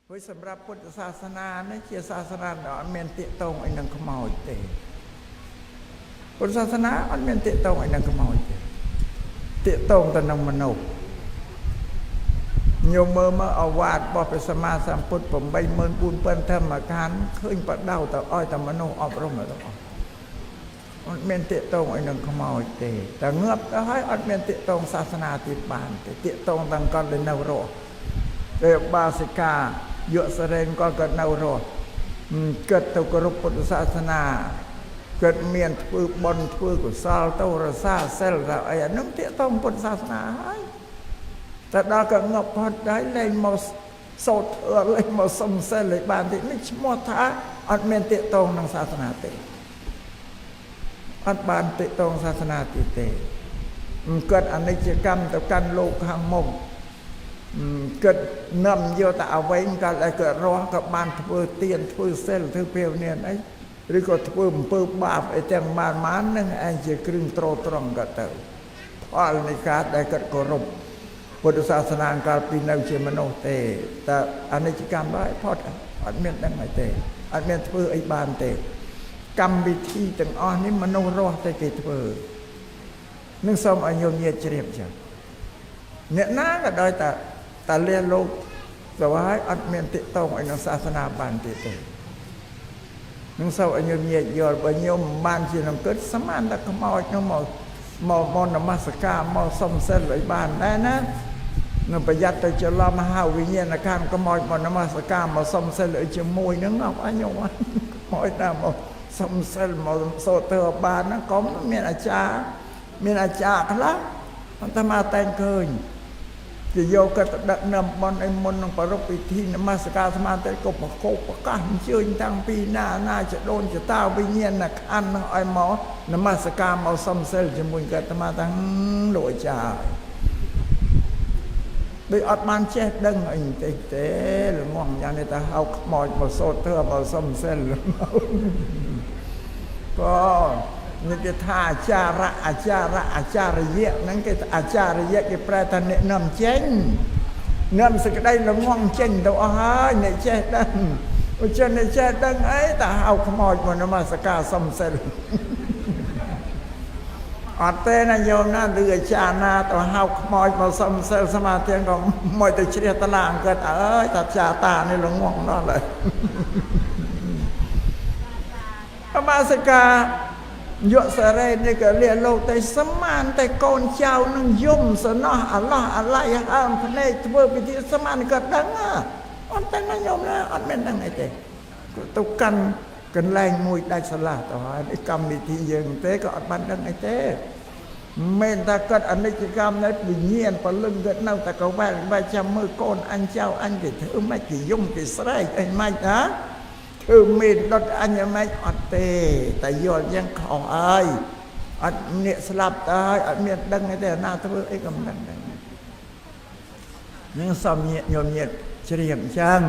ព្រោះសម្រាប់ពុទ្ធសាសនានេះជាសាសនាដែលអត់មានទាក់ទងអីនឹងខ្មោចទេពុទ្ធសាសនាអត់មានទាក់ទងអីនឹងខ្មោចទេទាក់ទងទៅនឹងមនុស្សញោមមើលមកអវាទរបស់ព្រះសម្មាសម្ពុទ្ធ 84000 ធម្មកានឃើញបដៅទៅឲ្យតែមនុស្សអប់រំទៅអស់អត់មានទាក់ទងអីនឹងខ្មោចទេតែងើបទៅហើយអត់មានទាក់ទងសាសនាទៀតបានទេទាក់ទងទាំងគាត់ដែលនៅរស់ទេបាសិកាយកសរេនក៏នៅរស់គិតទៅគោរពពុទ្ធសាសនាគិតមានធ្វើបុណ្យធ្វើកុសលទៅរសាសិលទៅអីអានោះទាក់ទងពុទ្ធសាសនាហើយតែដល់ក៏ងប់ផុតដែរលែងមកសូត្រលែងមកសំសិលឲ្យបានទេនេះឈ្មោះថាអត់មានទាក់ទងនឹងសាសនាទេអត់បានទាក់ទងសាសនាទៀតទេគិតអនិច្ចកម្មទៅកាន់លោកខាងមុខគិតនាំយកតែអ្វីក៏ឲ្យក៏រស់ក៏បានធ្វើទានធ្វើសិលធ្វើភាវនាអីឬក៏ធ្វើអំពើបាបអីទាំងបាននឹងឯងជាគ្រឿងត្រត្រង់ក៏ទៅផលនៃការដែលគាត់គោរពពុទ្ធសាសនាកាលពីនៅជាមនុស្សទេតែអនិច្ចកម្មហើយផុតអត់មានដឹងអីទេអត់មានធ្វើអីបានទេកម្មវិធីទាំងអស់នេះមនុស្សរស់តែគេធ្វើនឹងសូមឲ្យញោមញាតិជ្រាបចឹងអ្នកណាក៏ដោយតែលះលោកទៅហើយអត់មានទាក់ទងឲ្យនឹងសាសនាបានទៀតទេនឹងសូមឲ្យញោមញាតិយល់បើញោមមិនបានជានឹងគិតស្មានតែខ្មោចនោះមកនមស្ការមកសុំសិលឲ្យបានដែរណានឹងប្រយ័ត្នទៅច្រឡំហៅវិញ្ញាណខាងខ្មោចមកនមស្ការមកសុំសិលឲ្យជាមួយនឹងអត់អញញោមខ្មោចណាមកសុំសិលមកសូត្រទៅបានណាក៏មានអាចារ្យខ្លះអន្តមាតែងឃើញជាយកក៏ដឹកនាំបនឲ្យមុននឹងប្រពៃពិធីនមស្ការស្មានតែក៏ប្រកបប្រកាសអញ្ជើញតាំងពីណាចដូនចតាវិញ្ញាណខណ្ឌនឹងឲ្យមកនមស្ការមកសំសិលជាមួយក៏អាត្មាតាំងលោកអាចារ្យដូចអត់បានចេះដឹងអីទេល្ងងយ៉ាងនេះតែហៅខ្មោចមកសូត្រធ្វើមកសំសិលក៏នេះគេថាអាចារ្យហ្នឹងគេអាចារ្យគេប្រែថាអ្នកនាំចេញនាំសេចក្តីល្ងងចេញទៅអស់ហើយអ្នកចេះដឹងឧច្ចាអ្នកចេះដឹងអីតែហៅខ្មោចមកនមស្ការសំសិលអត់ទេណាយោមណាឬអាចារ្យណាទៅហៅខ្មោចមកសំសិលសមាធិក៏មកទៅជ្រះតឡាងគាត់អើយតាចាតានេះល្ងងដល់ហើយអមាសិកាយកសរេនេះក៏លះលោកតែស្មានតែកូនចៅនឹងយំសំណោះអាឡោះអាឡៃហើមភ្នែកធ្វើពិធីស្មានក៏ដឹងអត់តែណាញោមណាអត់មានដឹងអីទេទៅកាន់កន្លែងមួយដាច់ស្រឡះទៅហើយកម្មវិធីយើងទេក៏អត់បានដឹងអីទេមិនថាគាត់អនិច្ចកម្មនៃវិញ្ញាណពលឹងគាត់នៅតែកវែងបែចាំមើលកូនអញចៅអញគេធ្វើមិនគេយំគេស្រែកអីមិនណាធ្វើមានដុតអញមិនអត់ទេតែយល់យ៉ាងខុសហើយអត់អ្នកស្លាប់ទៅហើយអត់មានដឹងទេណាធ្វើអីក៏មិនដឹងនឹងសំញាញោមញាតជ្រាបអញ្ចឹង